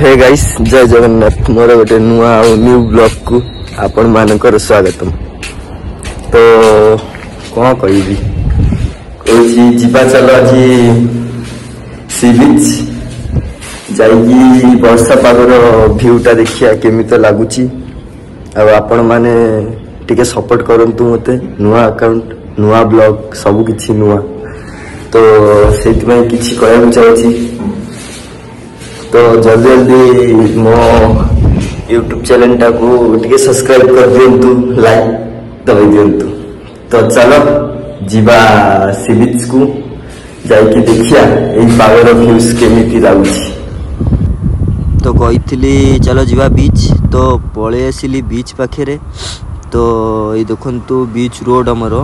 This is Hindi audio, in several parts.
हे गाइस जय जगन्नाथ मोर गोटे नुआ न्यू ब्लॉग को आपण मानकर स्वागतम। तो कौन कही जीवा चल आज सी बीच जाइकी वर्षा पागर भ्यूटा देखिया केमित लगुच आपण माने टिके सपोर्ट करंतु मते नुआ अकाउंट नुआ ब्लॉग सब किछि नुआ तो सेति किछि कहू चाहूची। तो जल्दी जल्दी मो यूट्यूब चैनल टा को टिके सब्सक्राइब कर दिंतु लाइक दबाई दिंतु। तो चलो जीवा सी बीच को जाइए देखिया एई पावर व्यूज केमिति लाଗୁଛି। तो कही चलो जीवा बीच तो पळे आसिली बीच पाखे। तो ये देखंतु बीच रोड हमर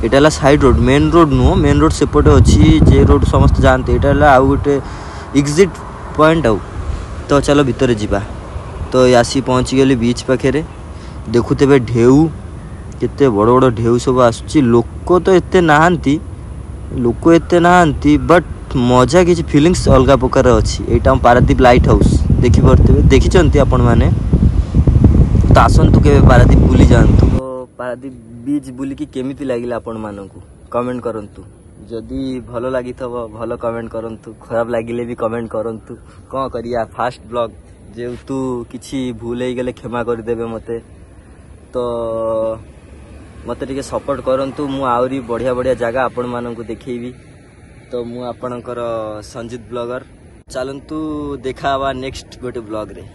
एटा साइड रोड मेन रोड नुह मेन रोड सेपटे अच्छी जे रोड समस्त जानते एटा आउ गोटे एग्जिट पॉइंट आउ। तो चलो भितर जीवा। तो आसी पहुँची गली बीच पाखे देखुते ढेउ केते बड़ बड़ ढेउ सब आसुची। लोक तो एते नहांती बट मजा किसी फीलिंग्स अलग प्रकार अच्छी। यहाँ पारादीप लाइट हाउस देखिपे देखी आपण मैंने तो आसतु के पारादीप बुली जातु। तो पारादीप बीच बुलिकी केमिति लागिला आपण मानकु कमेंट करंतु। जदि भल लगी भल कमेंट करंतु खराब लगिले भी कमेंट करंतु। कौन करिया फास्ट ब्लॉग जेतु किछि भूल हो गले क्षमा कर देबे मते। तो मते टिके सपोर्ट करंतु मु आउरी बढ़िया बढ़िया जगह आपण मानकु देखैबी। तो मु आपणकर संजीत ब्लॉगर चलंतु देखा नेक्स्ट गोटे ब्लॉग रे।